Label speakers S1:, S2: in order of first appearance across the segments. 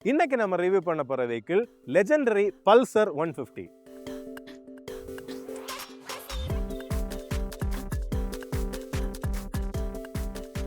S1: இன்னைக்கு நம்ம ரிவ்யூ பண்ண போற வெஹிக்கிள் லெஜெண்டரி பல்சர் 150.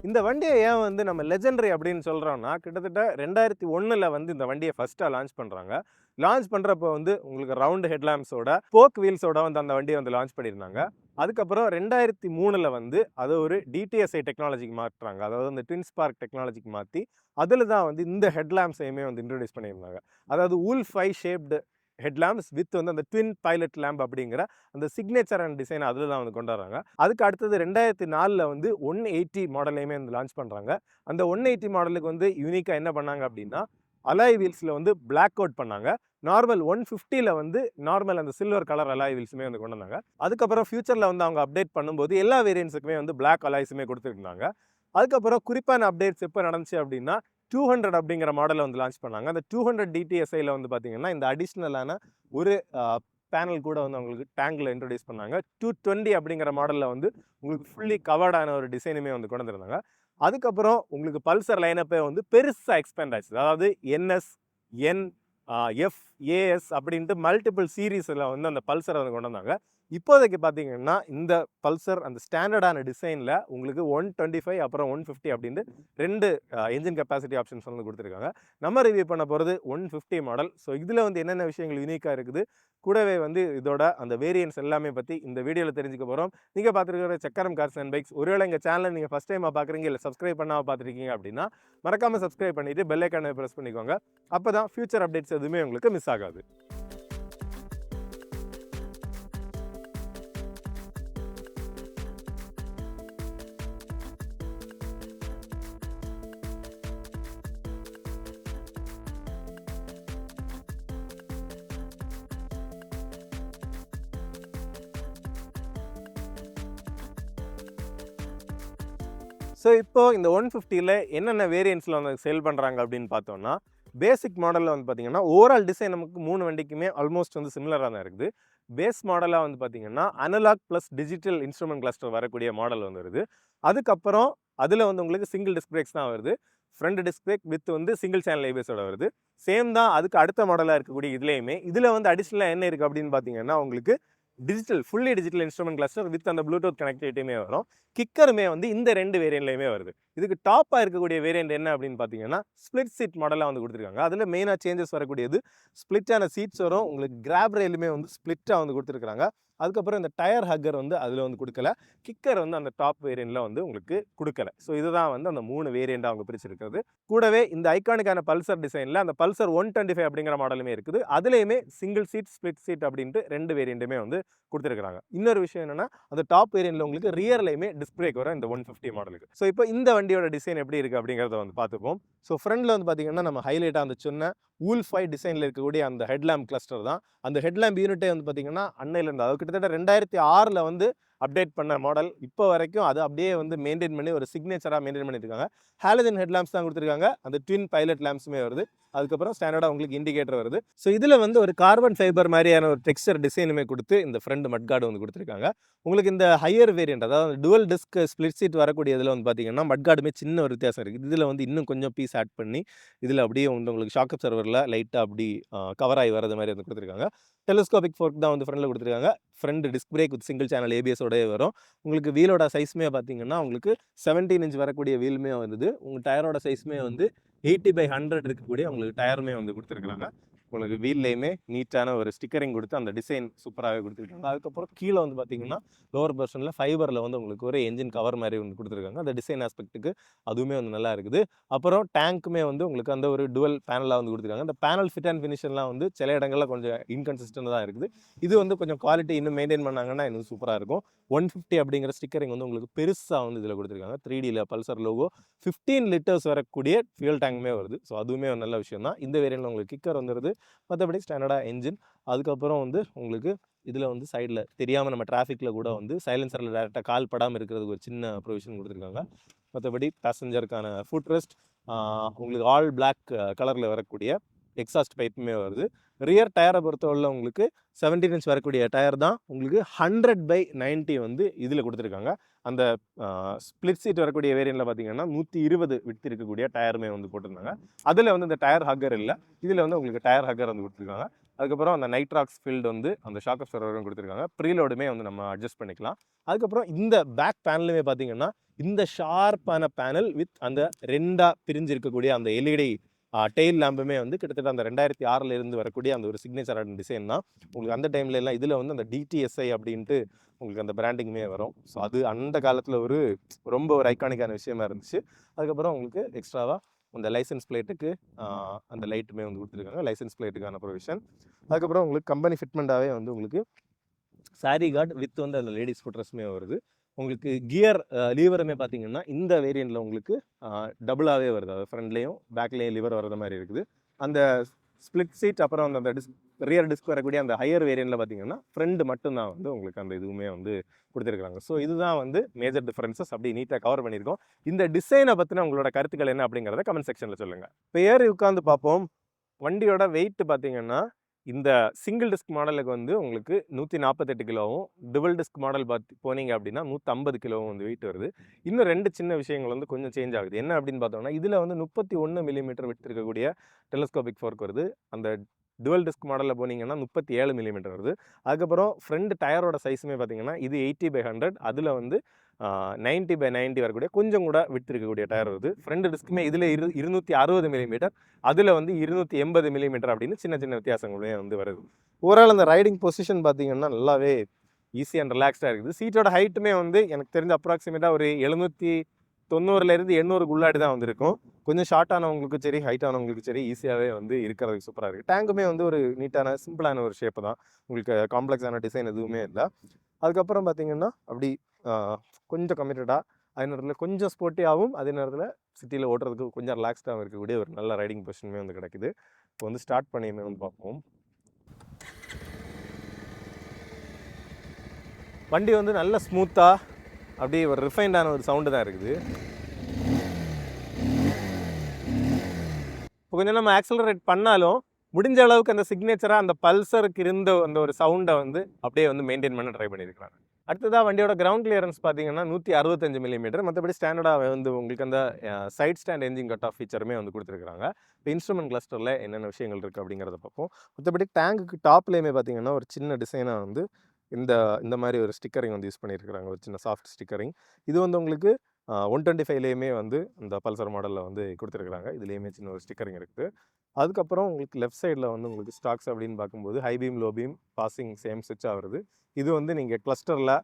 S1: இந்த வண்டியை ஏன் வந்து நம்ம லெஜெண்டரி அப்படின்னு சொல்றோம்னா, கிட்டத்தட்ட 2001ல் வந்து இந்த வண்டியை ஃபர்ஸ்டா லான்ச் பண்றாங்க. லான்ச் பண்றப்போ வந்து உங்களுக்கு ரவுண்ட் ஹெட்லாம்ப்ஸோட ஸ்போக் வீல்ஸோட வந்து அந்த வண்டியை வந்து லான்ச் பண்ணியிருந்தாங்க. அதுக்கப்புறம் 2003ல் வந்து அது ஒரு டிடிஎஸ்ஐ டெக்னாலஜிக்கு மாற்றுறாங்க. அதாவது அந்த ட்வின் ஸ்பார்க் டெக்னாலஜிக்கு மாற்றி அதில் தான் வந்து இந்த ஹெட்லாம்ப்ஸையுமே வந்து இன்ட்ரடியூஸ் பண்ணியிருந்தாங்க. அதாவது Wolff I shaped headlamps with வந்து அந்த ட்வின் பைலட் லேம்ப் அப்படிங்கிற அந்த சிக்னேச்சர் அண்ட் டிசைன் அதில் தான் வந்து கொண்டு வராங்க. அதுக்கு அடுத்தது 2004ல் வந்து 180 மாடலையுமே வந்து லான்ச் பண்ணுறாங்க. அந்த 180 மாடலுக்கு வந்து யூனிக்காக என்ன பண்ணாங்க அப்படின்னா, அலாய் வீல்ஸில் வந்து பிளாக் அவுட் பண்ணாங்க. நார்மல் 150ல் வந்து நார்மல் அந்த சில்வர் கலர் அலாய் வீல்ஸுமே வந்து கொண்டு வந்தாங்க. அதுக்கப்புறம் ஃபியூச்சரில் வந்து அவங்க அப்டேட் பண்ணும்போது எல்லா வேரியன்ஸுக்குமே வந்து பிளாக் அலாய்ஸுமே கொடுத்துருந்தாங்க. அதுக்கப்புறம் குறிப்பான அப்டேட்ஸ் எப்போ நடந்துச்சு அப்படின்னா 200 அப்படிங்கிற மாடலை வந்து லான்ச் பண்ணாங்க. அந்த 200 டிடிஎஸ்ஐயில் வந்து பார்த்தீங்கன்னா இந்த அடிஷ்னலான ஒரு பேனல் கூட வந்து அவங்களுக்கு டேங்கில் இன்ட்ரடியூஸ் பண்ணாங்க. 220 அப்படிங்கிற மாடலில் வந்து உங்களுக்கு ஃபுல்லி கவர்டான ஒரு டிசைனுமே வந்து கொண்டு வந்திருந்தாங்க. அதுக்கப்புறம் உங்களுக்கு பல்சர் லைனப்பே வந்து பெருசாக எக்ஸ்பேண்ட் ஆச்சு. அதாவது என்எஸ், என், எஃப், ஏஎஸ் அப்படின்ட்டு மல்டிபிள் சீரீஸில் வந்து அந்த பல்சரை வந்து கொண்டு வந்தாங்க. இப்போதைக்கு பார்த்தீங்கன்னா இந்த பல்சர் அந்த ஸ்டாண்டர்டான டிசைனில் உங்களுக்கு 125 அப்புறம் 150 அப்படின்ட்டு ரெண்டு என்ஜின் கெப்பாசிட்டி ஆப்ஷன்ஸ் வந்து கொடுத்துருக்காங்க. நம்ம ரிவ்யூ பண்ண போகிறது 150 மாடல். ஸோ இதில் வந்து என்னென்ன விஷயங்கள் யூனிக்காக இருக்குது, கூடவே வந்து இதோட அந்த வேரியன்ஸ் எல்லாமே பற்றி இந்த வீடியோவில் தெரிஞ்சுக்க போகிறோம். நீங்கள் பார்த்துருக்கிற சக்கரம் கார்ஸ் அண்ட் பைக்ஸ். ஒருவேளை எங்கள் சேனலை நீங்கள் ஃபஸ்ட் டைமாக பார்க்குறீங்க இல்லை சப்ஸ்கிரைப் பண்ணாமல் பார்த்துருக்கீங்க அப்படின்னா மறக்காமல் சப்ஸ்கிரைப் பண்ணிவிட்டு பெல் ஐக்கானை ப்ரெஸ் பண்ணிக்கோங்க. அப்போ தான் ஃபியூச்சர் அப்டேட்ஸ் எதுவுமே உங்களுக்கு மிஸ் ஆகாது. ஸோ இப்போ இந்த 150ல் என்னென்ன வேரியன்ஸில் வந்து சேல் பண்ணுறாங்க அப்படின்னு பார்த்தோம்னா, பேசிக் மாடலில் வந்து பார்த்தீங்கன்னா ஓவரால் டிசைன் நமக்கு 3 வண்டிக்குமே ஆல்மோஸ்ட் வந்து சிமிலராக தான் இருக்குது. பேஸ் மாடலாக வந்து பார்த்தீங்கன்னா analog plus digital instrument cluster வரக்கூடிய மாடல் வந்து வருது. அதுக்கப்புறம் அதில் வந்து உங்களுக்கு சிங்கிள் டிஸ்க் பிரேக்ஸ் தான் வருது. ஃப்ரண்ட் டிஸ்க் பிரேக் வித் வந்து சிங்கிள் சேனல் ஏபிஎஸோட வருது. சேம் தான் அதுக்கு அடுத்த மாடலாக இருக்கக்கூடிய இதுலேயுமே. இதில் வந்து அடிஷ்னலாக என்ன இருக்குது அப்படின்னு பார்த்தீங்கன்னா, உங்களுக்கு fully digital instrument cluster with அந்த ப்ளூடூத் கனெக்டிவிட்டியுமே வரும். கிக்கருமே வந்து இந்த 2 வேரியன்ட்லையுமே வருது. இதுக்கு டாப்பாக இருக்கக்கூடிய வேரியன்ட் என்ன அப்படின்னு பார்த்தீங்கன்னா, ஸ்பிளிட் சீட் மாடலாக வந்து கொடுத்துருக்காங்க. அதில் மெயினாக சேஞ்சஸ் வரக்கூடியது ஸ்பிளிட்டான சீட்ஸ் வரும். உங்களுக்கு கிராப் ரயிலுமே வந்து ஸ்பிளிட்டாக வந்து கொடுத்துருக்காங்க. அதுக்கப்புறம் இந்த டயர் ஹக்கர் வந்து அதில் வந்து கொடுக்கல. கிக்கர் வந்து அந்த டாப் வேரியண்ட்டில் வந்து உங்களுக்கு கொடுக்கல. ஸோ இதுதான் வந்து அந்த 3 வேரியண்ட்டாக அவங்க பிரிச்சிருக்கிறது. கூடவே இந்த ஐகானிக்கான பல்சர் டிசைனில் அந்த பல்சர் 125 அப்படிங்கிற மாடலுமே இருக்குது. அதுலேயுமே சிங்கிள் சீட், ஸ்பிளிட் சீட் அப்படின்ட்டு 2 வேரியண்ட்டுமே வந்து கொடுத்துருக்காங்க. இன்னொரு விஷயம் என்னன்னா, அந்த டாப் வேரியண்ட்ல உங்களுக்கு ரியர்லையுமே டிஸ்க் பிரேக் வரும் இந்த 150 மாடலுக்கு. ஸோ இப்போ இந்த வண்டியோட டிசைன் எப்படி இருக்கு அப்படிங்கிறத வந்து பார்த்துப்போம். ஸோ ஃப்ரண்ட்ல வந்து பார்த்தீங்கன்னா, நம்ம ஹைலைட்டாக அந்த சொன்ன வூல்ஃப் ஐ டிசைனில் இருக்கக்கூடிய அந்த ஹெட்லாம்ப் கிளஸ்டர் தான். அந்த ஹெட்லாம்ப் யூனிட்டே வந்து பார்த்தீங்கன்னா அன்னையிலேருந்து, அதாவது கிட்டத்தட்ட 2006ல் வந்து அப்டேட் பண்ண மாடல் இப்போ வரைக்கும் அது அப்படியே வந்து மெயின்டைன் பண்ணி ஒரு சிக்னேச்சராக மெயின்டைன் பண்ணியிருக்காங்க. ஹாலஜன் ஹெட்லாம்ப்ஸ் தான் கொடுத்துருக்காங்க. அந்த ட்வின் பைலட் லேம்ப்ஸுமே வருது. அதுக்கப்புறம் ஸ்டாண்டர்டாக உங்களுக்கு இண்டிகேட்டர் வருது. ஸோ இதில் வந்து ஒரு கார்பன் ஃபைபர் மாதிரியான ஒரு டெக்ஸ்சர் டிசைனுமே கொடுத்து இந்த ஃப்ரண்ட் மட்கார்டு வந்து கொடுத்துருக்காங்க. உங்களுக்கு இந்த ஹையர் வேரியன்ட், அதாவது டுவல் டிஸ்க் ஸ்பிளிட் சீட் வரக்கூடிய இதில் வந்து பார்த்தீங்கன்னா மட்கார்டுமே சின்ன ஒரு வித்தியாசம் இருக்குது. இதில் வந்து இன்னும் கொஞ்சம் பீஸ் ஆட் பண்ணி இதில் அப்படியே வந்து உங்களுக்கு ஷாக் அப்சர்வரில் லைட்டாக அப்படி கவர் ஆகி வரது மாதிரி வந்து கொடுத்துருக்காங்க. டெலிஸ்கோபிக் ஃபோர்க் தான் வந்து ஃப்ரண்டில் கொடுத்துருக்காங்க. Front disc brake with single channel ஏபிஎஸோடய வரும். உங்களுக்கு வீலோட சைஸுமே பார்த்தீங்கன்னா உங்களுக்கு 17 இன்ச் வரக்கூடிய வீலுமே வருது. உங்கள் டயரோட சைஸுமே வந்து 80/100 இருக்கக்கூடிய உங்களுக்கு டயருமே வந்து கொடுத்துருக்காங்க. உங்களுக்கு வீல்லையுமே நீட்டான ஒரு ஸ்டிக்கரிங் கொடுத்து அந்த டிசைன் சூப்பராகவே கொடுத்துருக்காங்க. அதுக்கப்புறம் கீழே வந்து பார்த்தீங்கன்னா லோவர் போர்ஷனில் ஃபைபரில் வந்து உங்களுக்கு ஒரு என்ஜின் கவர் மாதிரி வந்து கொடுத்துருக்காங்க. அந்த டிசைன் ஆஸ்பெக்ட்டுக்கு அதுவுமே வந்து நல்லா இருக்குது. அப்புறம் டேங்க்குமே வந்து உங்களுக்கு அந்த ஒரு டுவல் பேனலாக வந்து கொடுத்துருக்காங்க. அந்த பேனல் ஃபிட் அண்ட் ஃபினிஷன்லாம் வந்து சில இடங்களில் கொஞ்சம் இன்கன்சிஸ்டன்ட் தான் இருக்குது. இது வந்து கொஞ்சம் குவாலிட்டி இன்னும் மெயின்டைன் பண்ணாங்கன்னா இன்னும் சூப்பராக இருக்கும். 150 அப்படிங்கிற ஸ்டிக்கரிங் வந்து உங்களுக்கு பெருசாக வந்து இதில் கொடுத்துருக்காங்க. 3Dயில் பல்சர் லோகோ 15 லிட்டர்ஸ் வரக்கூடிய ஃபியூல் டேங்குமே வருது. ஸோ அதுவுமே ஒரு நல்ல விஷயம் தான். இந்த வேரியண்ட்டில் உங்களுக்கு கிக்கர் வந்துடுது. மற்றபடி ஸ்டாண்டர்டாக என்ஜின். அதுக்கப்புறம் வந்து உங்களுக்கு இதில் வந்து சைடில் தெரியாமல் நம்ம டிராஃபிக்கில் கூட வந்து சைலன்சரில் டேரெக்டாக கால் படாமல் இருக்கிறதுக்கு ஒரு சின்ன ப்ரொவிஷன் கொடுத்துருக்காங்க. மற்றபடி பேசஞ்சருக்கான ஃபுட் ரெஸ்ட் உங்களுக்கு ஆல் பிளாக் கலரில் வரக்கூடிய எக்ஸாஸ்ட் பைப்புமே வருது. ரியர் டயரை பொறுத்தவரையில் உங்களுக்கு 17 இன்ச் வரக்கூடிய டயர் தான் உங்களுக்கு 100/90 வந்து இதில் கொடுத்துருக்காங்க. அந்த ஸ்ப்ளிட் சீட் வரக்கூடிய வேரியண்ட்டில் பார்த்தீங்கன்னா 120 விட்த் இருக்கக்கூடிய டயருமே வந்து போட்டிருந்தாங்க. அதில் வந்து இந்த டயர் ஹக்கர் இல்லை, இதில் வந்து உங்களுக்கு டயர் ஹக்கர் வந்து கொடுத்துருக்காங்க. அதுக்கப்புறம் அந்த நைட்ராக்ஸ் ஃபீல்டு வந்து அந்த ஷாக் அப்சர்வரும் கொடுத்துருக்காங்க. ப்ரீலோடுமே வந்து நம்ம அட்ஜஸ்ட் பண்ணிக்கலாம். அதுக்கப்புறம் இந்த பேக் பேனலுமே பார்த்தீங்கன்னா இந்த ஷார்ப்பான பேனல் வித் அந்த 2ஆக பிரிஞ்சு இருக்கக்கூடிய அந்த எல்இடி டெயில் லேம்புமே வந்து கிட்டத்தட்ட அந்த 2006 இருந்து வரக்கூடிய அந்த ஒரு சிக்னேச்சரான டிசைன் தான். உங்களுக்கு அந்த டைம்ல எல்லாம் இதில் வந்து அந்த டிடிஎஸ்ஐ அப்படின்ட்டு உங்களுக்கு அந்த பிராண்டிங்குமே வரும். ஸோ அது அந்த காலத்தில் ரொம்ப ஒரு ஐகானிக்கான விஷயமா இருந்துச்சு. அதுக்கப்புறம் உங்களுக்கு எக்ஸ்ட்ராவாக அந்த லைசன்ஸ் பிளேட்டுக்கு அந்த லைட்டுமே வந்து கொடுத்துருக்காங்க, லைசன்ஸ் பிளேட்டுக்கான ப்ரொவிஷன். அதுக்கப்புறம் உங்களுக்கு கம்பெனி ஃபிட்மெண்ட்டாகவே வந்து உங்களுக்கு சாரி கார்டு வித் வந்து அந்த லேடிஸ் ஃபுட்ரஸ்மே வருது. உங்களுக்கு கியர் லீவருமே பார்த்தீங்கன்னா இந்த வேரியண்ட்டில் உங்களுக்கு டபுளாகவே வருது. அது ஃப்ரண்ட்லேயும் பேக்லேயும் லிவர் வர்ற மாதிரி இருக்குது. அந்த ஸ்ப்ளிட் சீட் அப்புறம் அந்த ரியர் டிஸ்க் வரக்கூடிய அந்த ஹையர் வேரியண்ட்டில் பார்த்தீங்கன்னா ஃப்ரண்ட் மட்டும்தான் வந்து உங்களுக்கு அந்த இதுவுமே வந்து கொடுத்துருக்காங்க. ஸோ இதுதான் வந்து மேஜர் டிஃபரன்சஸ். அப்படி நீட்டாக கவர் பண்ணியிருக்கோம். இந்த டிசைனை பற்றின உங்களோட கருத்துக்கள் என்ன அப்படிங்கிறத கமெண்ட் செக்ஷனில் சொல்லுங்கள். இப்போ ஏறி உட்காந்து பார்ப்போம். வண்டியோட வெயிட் பார்த்தீங்கன்னா இந்த சிங்கிள் டிஸ்க் மாடலுக்கு வந்து உங்களுக்கு 148 கிலோவும், டுவல் டிஸ்க் மாடல் போனீங்க அப்படின்னா 150 கிலோவும் வந்து வெயிட் வருது. இன்னும் 2 சின்ன விஷயங்கள் வந்து கொஞ்சம் சேஞ்ச் ஆகுது. என்ன அப்படின்னு பார்த்தோம்னா இதில் வந்து 31 மில்லிமீட்டர் விட்த் இருக்கக்கூடிய டெலஸ்கோபிக் ஃபோர்க் வருது. அந்த டுவல் டிஸ்க் மாடலில் போனீங்கன்னா 37 மில்லிமீட்டர் வருது. அதுக்கப்புறம் ஃப்ரண்ட் டயரோட சைஸுமே பார்த்தீங்கன்னா இது 80/100, அதில் வந்து 90/90 வரக்கூடிய கொஞ்சம் கூட விட்டு இருக்கக்கூடிய டயர் வருது. ஃப்ரண்ட் டிஸ்க்குமே இதில் 260 மில்லிமீட்டர், அதில் வந்து 280 மில்லிமீட்டர் அப்படின்னு சின்ன சின்ன வித்தியாசங்களுமே வந்து வருது. ஓவரால் அந்த ரைடிங் பொசிஷன் பார்த்தீங்கன்னா நல்லாவே ஈஸி அண்ட் ரிலாக்ஸ்டாக இருக்குது. சீட்டோட ஹைட்டுமே வந்து எனக்கு தெரிஞ்ச அப்ராக்சிமேட்டாக ஒரு 790 800 தான் வந்துருக்கும். கொஞ்சம் ஷார்ட்டானவங்களுக்கும் சரி, ஹைட்டானவங்களுக்கும் சரி ஈஸியாகவே வந்து இருக்கிறதுக்கு சூப்பராக இருக்குது. டேங்குமே வந்து ஒரு நீட்டான சிம்பிளான ஒரு ஷேப்பு தான், உங்களுக்கு காம்ப்ளெக்ஸான டிசைன் எதுவுமே இல்லை. அதுக்கப்புறம் பார்த்தீங்கன்னா அப்படி கொஞ்சம் கமிட்டடாக, அதே நேரத்தில் கொஞ்சம் ஸ்போர்ட்டியாகவும், அதே நேரத்தில் சிட்டியில் ஓட்டுறதுக்கு கொஞ்சம் ரிலாக்ஸ்டாகவும் இருக்கக்கூடிய ஒரு நல்ல ரைடிங் பொசிஷனுமே வந்து கிடைக்குது. இப்போ வந்து ஸ்டார்ட் பண்ணியுமே வந்து பார்ப்போம். வண்டி வந்து நல்ல ஸ்மூத்தாக அப்படியே ஒரு ரிஃபைண்டான ஒரு சவுண்டு தான் இருக்குது. இப்போ கொஞ்சம் நம்ம ஆக்சலரேட் பண்ணாலும் முடிஞ்ச அளவுக்கு அந்த சிக்னேச்சராக அந்த பல்சருக்கு இருந்த அந்த ஒரு சவுண்டை வந்து அப்படியே வந்து மெயின்டைன் பண்ண ட்ரை பண்ணியிருக்கிறாங்க. அடுத்ததாக வண்டியோட கிரவுண்ட் கிளியரன்ஸ் பார்த்தீங்கன்னா 165 மில்லிமீட்டர். மற்றபடி ஸ்டாண்டர்டாக வந்து உங்களுக்கு அந்த side stand engine cut off ஃபீச்சருமே வந்து கொடுத்துருக்காங்க. இப்போ இன்ஸ்ட்ருமெண்ட் கிளஸ்டரில் என்னென்ன விஷயங்கள் இருக்குது அப்படிங்கிறத பார்ப்போம். மற்றபடி டேங்குக்கு டாப்லேயுமே பார்த்தீங்கன்னா ஒரு சின்ன டிசைனாக வந்து இந்த மாதிரி ஒரு ஸ்டிக்கரிங் வந்து யூஸ் பண்ணியிருக்கிறாங்க, ஒரு சின்ன சாஃப்ட் ஸ்டிக்கரிங். இது வந்து உங்களுக்கு 125லேயுமே வந்து இந்த பல்சர் மாடலில் வந்து கொடுத்துருக்குறாங்க. இதுலேயுமே சின்ன ஒரு ஸ்டிக்கரிங் இருக்குது. அதுக்கப்புறம் உங்களுக்கு லெஃப்ட் சைடில் வந்து உங்களுக்கு ஸ்டாக்ஸ் அப்படின்னு பார்க்கும்போது high beam, low beam, passing same ஸ்விட்சாக வருது. இது வந்து நீங்கள் கிளஸ்டரில்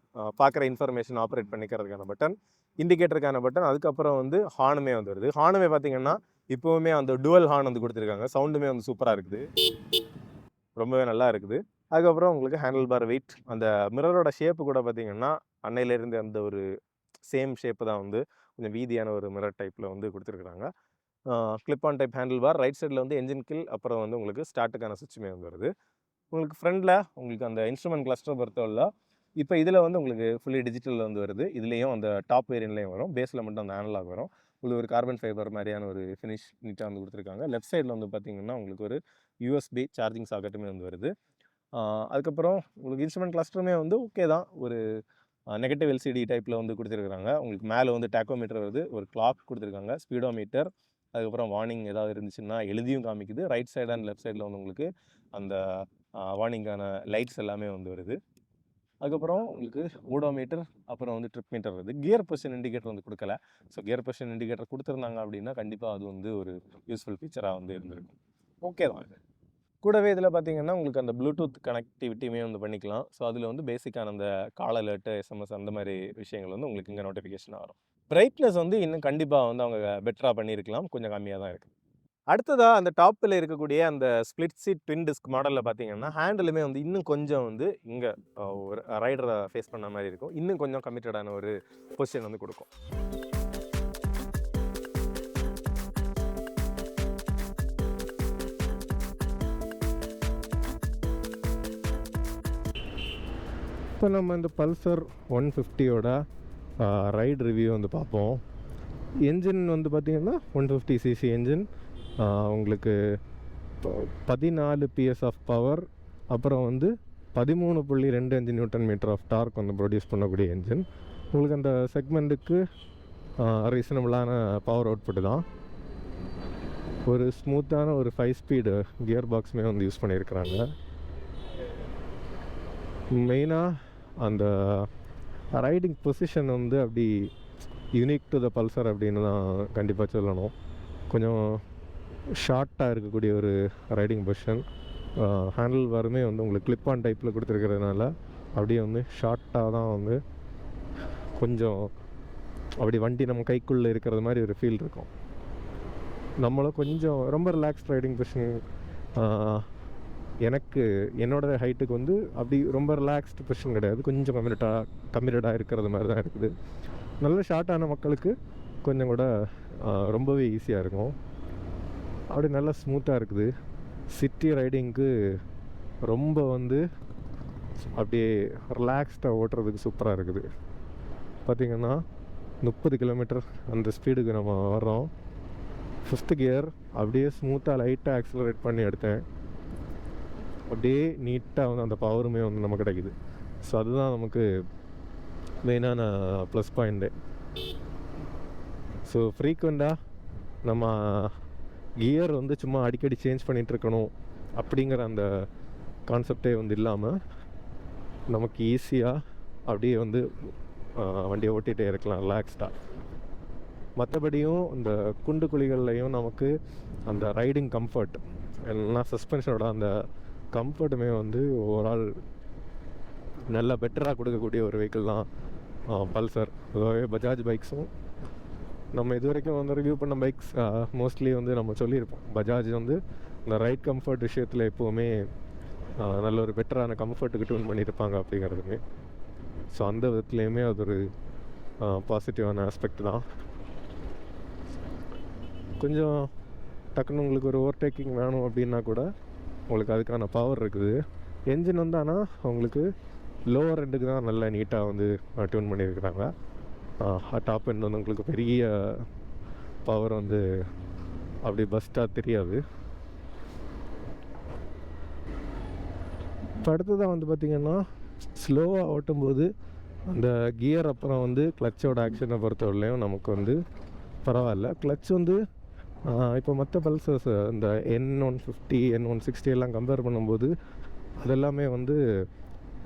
S1: பார்க்குற இன்ஃபர்மேஷன் ஆப்ரேட் பண்ணிக்கிறதுக்கான பட்டன், இண்டிகேட்டருக்கான பட்டன். அதுக்கப்புறம் வந்து ஹார்னுமே வந்து வருது. ஹார்னுமே பார்த்தீங்கன்னா இப்போவுமே அந்த டுவல் ஹார்ன் வந்து கொடுத்துருக்காங்க. சவுண்டுமே வந்து சூப்பராக இருக்குது, ரொம்பவே நல்லா இருக்குது. அதுக்கப்புறம் உங்களுக்கு ஹேண்டில் பார் வெயிட், அந்த மிரரோட ஷேப்பு கூட பார்த்தீங்கன்னா அன்னையிலேருந்து அந்த ஒரு சேம் ஷேப்பு தான் வந்து கொஞ்சம் வீதியான ஒரு மிரர் டைப்பில் வந்து கொடுத்துருக்குறாங்க. Clip on type handle bar, right சைடில் வந்து என்ஜின் கில், அப்புறம் வந்து உங்களுக்கு ஸ்டார்ட்டுக்கான சுவிட்சுமே வந்து வருது. உங்களுக்கு ஃப்ரண்டில் உங்களுக்கு அந்த இன்ஸ்ட்ருமெண்ட் கிளஸ்டர் பொறுத்தவரை இப்போ இதில் வந்து உங்களுக்கு ஃபுல்லி டிஜிட்டலில் வந்து வருது. இதுலேயும் அந்த டாப் வேரியன்ட்லேயும் வரும், பேஸில் மட்டும் அந்த அனலாக் வரும். உங்களுக்கு ஒரு கார்பன் ஃபைபர் மாதிரியான ஒரு ஃபினிஷ் நீட்டாக வந்து கொடுத்துருக்காங்க. லெஃப்ட் சைடில் வந்து பார்த்தீங்கன்னா உங்களுக்கு ஒரு யூஎஸ்பி சார்ஜிங் சாக்கெட்டுமே வந்து வருது. அதுக்கப்புறம் உங்களுக்கு இன்ஸ்ட்ருமெண்ட் கிளஸ்டருமே வந்து ஓகே தான், ஒரு நெகட்டிவ் எல்சிடி டைப்பில் வந்து கொடுத்துருக்குறாங்க. உங்களுக்கு மேலே வந்து டேக்கோமீட்டர் வருது, ஒரு கிளாக் கொடுத்துருக்காங்க, ஸ்பீடோமீட்டர், அதுக்கப்புறம் வார்னிங் ஏதாவது இருந்துச்சுன்னா எழுதியும் காமிக்குது. ரைட் சைடு அண்ட் லெஃப்ட் சைடில் வந்து உங்களுக்கு அந்த வார்னிங்கான லைட்ஸ் எல்லாமே வந்து வருது. அதுக்கப்புறம் உங்களுக்கு ஓடோமீட்டர், அப்புறம் வந்து ட்ரிப் மீட்டர் வருது. கியர் பொசிஷன் இண்டிகேட்டர் வந்து கொடுக்கல. ஸோ கியர் பொசிஷன் இண்டிகேட்டர் கொடுத்துருந்தாங்க அப்படின்னா கண்டிப்பாக அது வந்து ஒரு யூஸ்ஃபுல் ஃபீச்சராக வந்து இருந்திருக்கும். ஓகே தான். கூடவே இதில் பார்த்தீங்கன்னா உங்களுக்கு அந்த ப்ளூடூத் கனெக்டிவிட்டியுமே வந்து பண்ணிக்கலாம். ஸோ அதில் வந்து பேசிக்கான அந்த கால் அலர்ட்டு, எஸ்எம்எஸ் அந்த மாதிரி விஷயங்கள் வந்து உங்களுக்கு இங்கே நோட்டிஃபிகேஷன் வரும். பிரைட்னஸ் வந்து இன்னும் கண்டிப்பாக வந்து அவங்க பெட்டராக பண்ணியிருக்கலாம், கொஞ்சம் கம்மியாக தான் இருக்குது. அடுத்ததாக அந்த டாப்பில் இருக்கக்கூடிய அந்த ஸ்ப்ளிட் சீட் ட்வின் டிஸ்க் மாடலில் பார்த்தீங்கன்னா ஹேண்டிலுமே வந்து இன்னும் கொஞ்சம் வந்து இங்கே ஒரு ரைடரை ஃபேஸ் பண்ண மாதிரி இருக்கும். இன்னும் கொஞ்சம் கமிட்டடான ஒரு பொசிஷன் வந்து கொடுக்கும். இப்போ நம்ம இந்த பல்சர் 150யோட ரைட் ரிவ்யூ வந்து பார்ப்போம். என்ஜின் வந்து பார்த்திங்கன்னா 150cc என்ஜின். உங்களுக்கு 14 PS ஆஃப் பவர், அப்புறம் வந்து 13.25 நியூட்டன் மீட்டர் ஆஃப் டார்க் வந்து ப்ரொடியூஸ் பண்ணக்கூடிய என்ஜின். உங்களுக்கு அந்த செக்மெண்ட்டுக்கு ரீசனபிளான பவர் அவுட்புட்டு தான். ஒரு ஸ்மூத்தான ஒரு 5 ஸ்பீடு கியர் பாக்ஸுமே வந்து யூஸ் பண்ணியிருக்கிறாங்க. மெயினாக அந்த ரைடிங் பொசிஷன் வந்து அப்படி யூனிக் டு த பல்சர் அப்படின்னு தான் கண்டிப்பாக சொல்லணும். கொஞ்சம் ஷார்ட்டாக இருக்கக்கூடிய ஒரு ரைடிங் பொசிஷன். ஹேண்டில் பாருமே வந்து உங்களுக்கு கிளிப் ஆன் டைப்பில் கொடுத்துருக்கிறதுனால அப்படியே வந்து ஷார்ட்டாக தான் வந்து கொஞ்சம் அப்படி வண்டி நம்ம கைக்குள்ளே இருக்கிறது மாதிரி ஒரு ஃபீல் இருக்கும். நம்மளும் கொஞ்சம் ரொம்ப ரிலாக்ஸ்ட் ரைடிங் பொசிஷன். எனக்கு என்னோட ஹைட்டுக்கு வந்து அப்படி ரொம்ப ரிலாக்ஸ்டு பொசிஷன் கிடையாது, கொஞ்சம் கம்மிட்டடாக இருக்கிறது மாதிரி தான் இருக்குது. நல்ல ஷார்ட்டான மக்களுக்கு கொஞ்சம் கூட ரொம்பவே ஈஸியாக இருக்கும். அப்படி நல்லா ஸ்மூத்தாக இருக்குது. சிட்டி ரைடிங்க்கு ரொம்ப வந்து அப்படியே ரிலாக்ஸ்டாக ஓட்டுறதுக்கு சூப்பராக இருக்குது. பார்த்திங்கன்னா 30 கிலோமீட்டர் அந்த ஸ்பீடுக்கு நம்ம வர்றோம். 5th கியர் அப்படியே ஸ்மூத்தாக லைட்டாக ஆக்சிலரேட் பண்ணி எடுத்தேன். அப்படியே நீட்டாக வந்து அந்த பவருமே வந்து நமக்கு கிடைக்குது. ஸோ அதுதான் நமக்கு மெயினான ப்ளஸ் பாயிண்ட்டு. ஸோ ஃப்ரீக்வெண்ட்டாக நம்ம கியர் வந்து சும்மா அடிக்கடி சேஞ்ச் பண்ணிகிட்ருக்கணும் அப்படிங்கிற அந்த கான்செப்டே வந்து இல்லாமல் நமக்கு ஈஸியாக அப்படியே வந்து வண்டியை ஓட்டிகிட்டே இருக்கலாம் ரிலாக்ஸ்டாக. மற்றபடியும் இந்த குண்டு குழிகள்லையும் நமக்கு அந்த ரைடிங் கம்ஃபர்ட் இல்லைனா சஸ்பென்ஷனோட அந்த கம்ஃபர்ட்டுமே வந்து ஓவரால் நல்லா பெட்டராக கொடுக்கக்கூடிய ஒரு வெஹிக்கிள் தான் பல்சர். அதுவே பஜாஜ் பைக்ஸும் நம்ம இது வரைக்கும் வந்து ரிவ்யூ பண்ண பைக்ஸ் மோஸ்ட்லி வந்து நம்ம சொல்லியிருப்போம், பஜாஜ் வந்து இந்த ரைட் கம்ஃபர்ட் விஷயத்தில் எப்போவுமே நல்ல ஒரு பெட்டரான கம்ஃபர்ட்டுக்கு டியூன் பண்ணியிருப்பாங்க அப்படிங்கிறதுமே. ஸோ அந்த விதத்துலேயுமே அது ஒரு பாசிட்டிவான ஆஸ்பெக்ட் தான். கொஞ்சம் டக்குன்னு உங்களுக்கு ஒரு ஓவர்டேக்கிங் வேணும் அப்படின்னா கூட உங்களுக்கு அதுக்கான பவர் இருக்குது. என்ஜின் வந்து ஆனால் உங்களுக்கு லோவர் எண்டுக்கு தான் நல்லா நீட்டாக வந்து டியூன் பண்ணியிருக்கிறாங்க. டாப் எண்ட் வந்து உங்களுக்கு பெரிய பவர் வந்து அப்படி பஸ்ட்டாக தெரியாது. இப்போ அடுத்ததான் வந்து பார்த்திங்கன்னா ஸ்லோவாக ஓட்டும்போது அந்த கியர் அப்புறம் வந்து கிளச்சோட ஆக்ஷனை பொறுத்தவரையிலையும் நமக்கு வந்து பரவாயில்ல. கிளச் வந்து இப்போ மற்ற பல்சர்ஸ் இந்த N150 N160 எல்லாம் கம்பேர் பண்ணும்போது அதெல்லாமே வந்து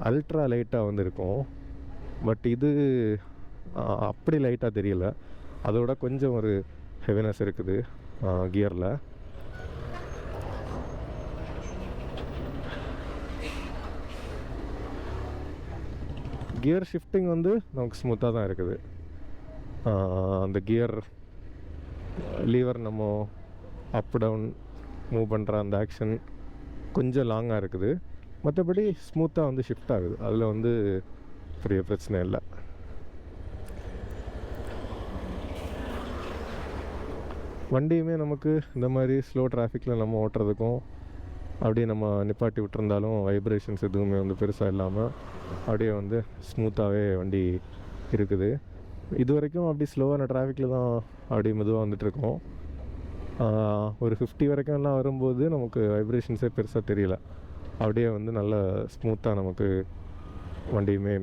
S1: அல்ட்ரா லைட்டாக வந்து இருக்கும். பட் இது அப்படி லைட்டாக தெரியல, அதோட கொஞ்சம் ஒரு ஹெவினஸ் இருக்குது கியரில். கியர் ஷிஃப்டிங் வந்து நமக்கு ஸ்மூத்தாக தான் இருக்குது. அந்த கியர் லீவர் நம்ம அப் டவுன் மூவ் பண்ணுற அந்த ஆக்ஷன் கொஞ்சம் லாங்காக இருக்குது. மற்றபடி ஸ்மூத்தாக வந்து ஷிஃப்ட் ஆகுது, அதில் வந்து பெரிய பிரச்சனை இல்லை. வண்டியுமே நமக்கு இந்த மாதிரி ஸ்லோ டிராஃபிக்கில் நம்ம ஓட்டுறதுக்கும் அப்படியே நம்ம நிப்பாட்டி விட்டுருந்தாலும் வைப்ரேஷன்ஸ் எதுவுமே வந்து பெருசாக இல்லாமல் அப்படியே வந்து ஸ்மூத்தாகவே வண்டி இருக்குது. இது வரைக்கும் அப்படி ஸ்லோவான டிராஃபிக்கில் தான் அப்படி மெதுவாக வந்துட்டுருக்கோம். ஒரு 50 வரைக்கும்லாம் வரும்போது நமக்கு வைப்ரேஷன்ஸே பெருசாக தெரியல, அப்படியே வந்து நல்ல ஸ்மூத்தாக நமக்கு வண்டியுமே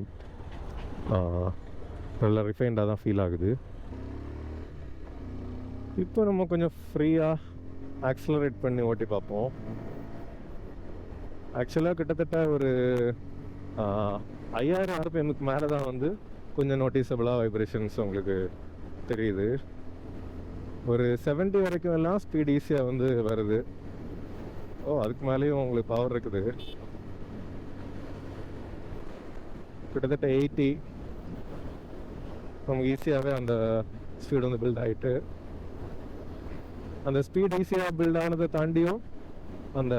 S1: நல்லா ரிஃபைண்டாக தான் ஃபீல் ஆகுது. இப்போ நம்ம கொஞ்சம் ஃப்ரீயாக ஆக்ஸலரேட் பண்ணி ஓட்டி பார்ப்போம். ஆக்சுவலாக கிட்டத்தட்ட ஒரு 5000 RPMக்கு மேலே தான் வந்து கொஞ்சம் நோட்டிஸபிளாக வைப்ரேஷன்ஸ் உங்களுக்கு தெரியுது. ஒரு 70 வரைக்கும் எல்லாம் ஸ்பீட் ஈஸியாக வந்து வருது. அதுக்கு மேலேயும் உங்களுக்கு பவர் இருக்குது. கிட்டத்தட்ட 80 நமக்கு ஈஸியாகவே அந்த ஸ்பீடு வந்து பில்ட் ஆகிட்டு, அந்த ஸ்பீட் ஈஸியாக பில்ட் ஆனதை தாண்டியும் அந்த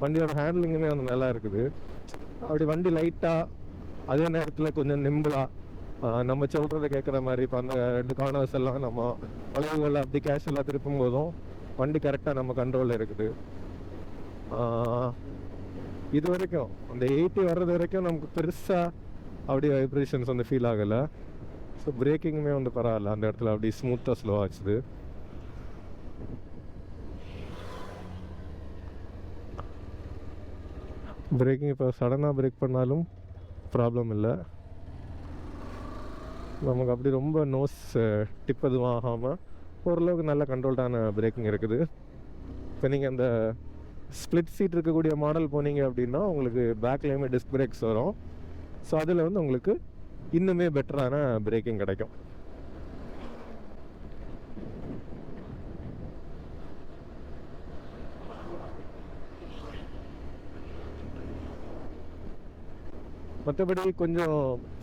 S1: வண்டியோட ஹேண்ட்லிங்குமே வந்து நல்லா இருக்குது. அப்படி வண்டி லைட்டாக அதே நேரத்தில் கொஞ்சம் நிம்பிளாக நம்ம சொல்கிறத கேட்குற மாதிரி. இப்போ அந்த 2 கார்னர்ஸ் எல்லாம் நம்ம வளைவுகளில் அப்படி கேஷுவலாக திருப்பும் போதும் வண்டி கரெக்டாக நம்ம கண்ட்ரோலில் இருக்குது. இது வரைக்கும் அந்த 80 வர்றது வரைக்கும் நமக்கு பெருசாக அப்படி வைப்ரேஷன்ஸ் வந்து ஃபீல் ஆகலை. ஸோ பிரேக்கிங்குமே வந்து பரவாயில்ல, அந்த இடத்துல அப்படி ஸ்மூத்தாக ஸ்லோ ஆச்சுது. பிரேக்கிங் இப்போ சடனாக பிரேக் பண்ணாலும் ப்ராப்ளம் இல்லை, நமக்கு அப்படி ரொம்ப நோஸ் டிப் எதுவும் ஆகாமல் ஓரளவுக்கு நல்ல கண்ட்ரோல்டான பிரேக்கிங் இருக்குது. இப்போ நீங்கள் அந்த ஸ்ப்ளிட் சீட் இருக்கக்கூடிய மாடல் போனீங்க அப்படின்னா உங்களுக்கு பேக்லேயுமே டிஸ்க் பிரேக்ஸ் வரும். ஸோ அதில் வந்து உங்களுக்கு இன்னுமே பெட்டரான பிரேக்கிங் கிடைக்கும். மற்றபடி கொஞ்சம்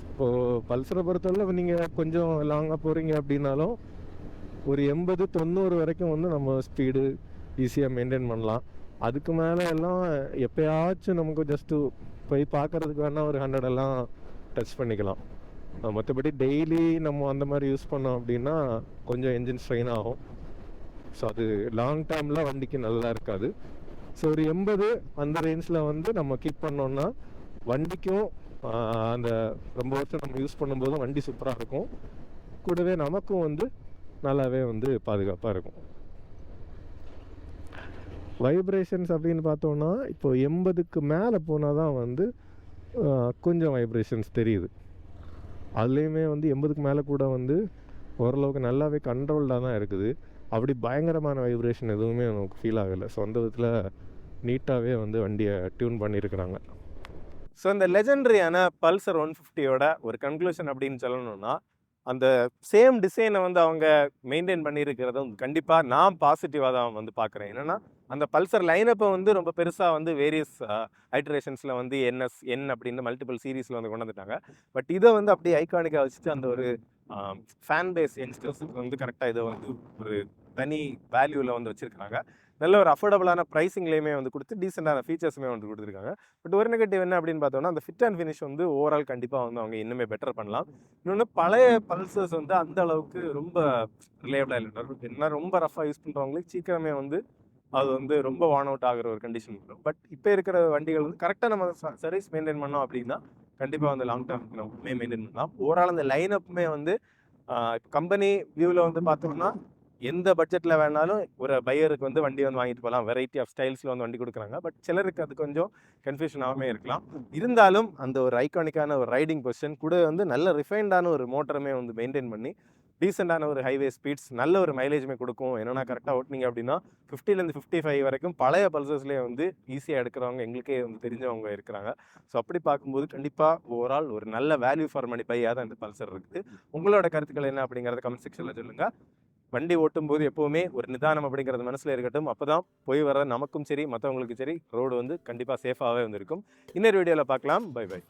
S1: இப்போது பல்சரை பொறுத்தவரை நீங்கள் கொஞ்சம் லாங்காக போகிறீங்க அப்படின்னாலும் ஒரு 80-90 வரைக்கும் வந்து நம்ம ஸ்பீடு ஈஸியாக மெயின்டைன் பண்ணலாம். அதுக்கு மேலே எல்லாம் எப்போயாச்சும் நமக்கு ஜஸ்ட்டு போய் பார்க்குறதுக்கு வேணால் ஒரு 100 எல்லாம் டச் பண்ணிக்கலாம். மற்றபடி டெய்லி நம்ம அந்த மாதிரி யூஸ் பண்ணோம் அப்படின்னா கொஞ்சம் என்ஜின் ஸ்ட்ரெயின் ஆகும். ஸோ அது லாங் டேர்மில் வண்டிக்கு நல்லா இருக்காது. ஸோ ஒரு 80 அந்த ரேஞ்சில் வந்து நம்ம கீப் பண்ணோன்னா வண்டிக்கும் அந்த ரொம்ப வருஷம் நம்ம யூஸ் பண்ணும்போதும் வண்டி சூப்பராக இருக்கும், கூடவே நமக்கும் வந்து நல்லாவே வந்து பாதுகாப்பாக இருக்கும். வைப்ரேஷன்ஸ் அப்படின்னு பார்த்தோன்னா இப்போ 80க்கு மேலே போனால் தான் வந்து கொஞ்சம் வைப்ரேஷன்ஸ் தெரியுது. அதுலேயுமே வந்து 80க்கு மேலே கூட வந்து ஓரளவுக்கு நல்லாவே கண்ட்ரோல்டாக தான் இருக்குது. அப்படி பயங்கரமான வைப்ரேஷன் எதுவுமே நமக்கு ஃபீல் ஆகலை. ஸோ அந்த விதத்தில் நீட்டாகவே வந்து வண்டியை டியூன் பண்ணியிருக்கிறாங்க. ஸோ இந்த லெஜெண்டரியான பல்சர் 150யோட ஒரு கன்க்ளூஷன் அப்படின்னு சொல்லணும்னா, அந்த சேம் டிசைனை வந்து அவங்க மெயின்டைன் பண்ணியிருக்கிறதும் கண்டிப்பாக நான் பாசிட்டிவாக தான் வந்து பார்க்குறேன். என்னென்னா அந்த பல்சர் லைனப்பை வந்து ரொம்ப பெருசாக வந்து வேரியஸ் ஐட்ரேஷன்ஸில் வந்து என் அப்படின்னு மல்டிபிள் சீரீஸில் வந்து கொண்டு வந்துட்டாங்க. பட் இதை வந்து அப்படியே ஐகானிக்காக வச்சுட்டு அந்த ஒரு ஃபேன் பேஸ் யங்ஸ்டர்ஸுக்கு வந்து கரெக்டாக இதை வந்து ஒரு தனி வேல்யூவில் வந்து வச்சுருக்காங்க. நல்ல ஒரு அஃபோர்டபுளான ப்ரைஸிங்லேயுமே வந்து கொடுத்து டீசெண்டான ஃபீச்சர்ஸுமே வந்து கொடுத்துருக்காங்க. பட் ஒரு நெகட்டிவ் என்ன அப்படின்னு பார்த்தோம்னா அந்த ஃபிட் அண்ட் ஃபினிஷ் வந்து ஓவரால் கண்டிப்பாக வந்து அவங்க இன்னுமே பெட்டர் பண்ணலாம். இன்னொன்று பழைய பல்சர்ஸ் வந்து அந்த அளவுக்கு ரொம்ப ரிலையபிளாக இல்லை. என்ன ரொம்ப ரஃபாக யூஸ் பண்ணுறவங்களுக்கு சீக்கிரமே வந்து அது வந்து ரொம்ப வார்ன் அவுட் ஆகிற ஒரு கண்டிஷன் வரும். பட் இப்போ இருக்கிற வண்டிகள் வந்து கரெக்டாக நம்ம சர்வீஸ் மெயின்டைன் பண்ணோம் அப்படின்னா கண்டிப்பாக வந்து லாங் டேர்ம் மெயின்டைன் பண்ணலாம். ஓவரால் அந்த லைனப்புமே வந்து இப்போ கம்பெனி வியூவில் வந்து பார்த்தோம்னா எந்த பட்ஜெட்டில் வேணாலும் ஒரு பையருக்கு வந்து வண்டி வந்து வாங்கிட்டு போகலாம். வெரைட்டி ஆஃப் ஸ்டைல்ஸில் வந்து வண்டி கொடுக்குறாங்க. பட் சிலருக்கு அது கொஞ்சம் கன்ஃபியூஷனாகவே இருக்கலாம். இருந்தாலும் அந்த ஒரு ஐகானிக்கான ஒரு ரைடிங் பொசிஷன் கூட வந்து நல்ல ரிஃபைன்டான ஒரு மோட்டருமே வந்து மெயின்டைன் பண்ணி டீசெண்டான ஒரு ஹைவே ஸ்பீட்ஸ் நல்ல ஒரு மைலேஜுமே கொடுக்கும். என்னென்னா கரெக்டாக ஓட்டினீங்க அப்படின்னா 50லேருந்து 55 வரைக்கும் பழைய பல்சர்ஸ்லேயே வந்து ஈஸியாக எடுக்கிறவங்க எங்களுக்கே வந்து தெரிஞ்சவங்க இருக்கிறாங்க. ஸோ அப்படி பார்க்கும்போது கண்டிப்பாக ஓவரால் ஒரு நல்ல வேல்யூ ஃபார் மணி பையாக தான் இந்த பல்சர் இருக்குது. உங்களோட கருத்துக்கள் என்ன அப்படிங்கிறத கமெண்ட் செக்ஷனில் சொல்லுங்கள். வண்டி ஓட்டும்போது எப்போவுமே ஒரு நிதானம் அப்படிங்கிறது மனசில் இருக்கட்டும். அப்போ தான் போய் வர நமக்கும் சரி மற்றவங்களுக்கும் சரி ரோடு வந்து கண்டிப்பாக சேஃபாகவே வந்து இருக்கும். இன்னொரு வீடியோவில் பார்க்கலாம். Bye by.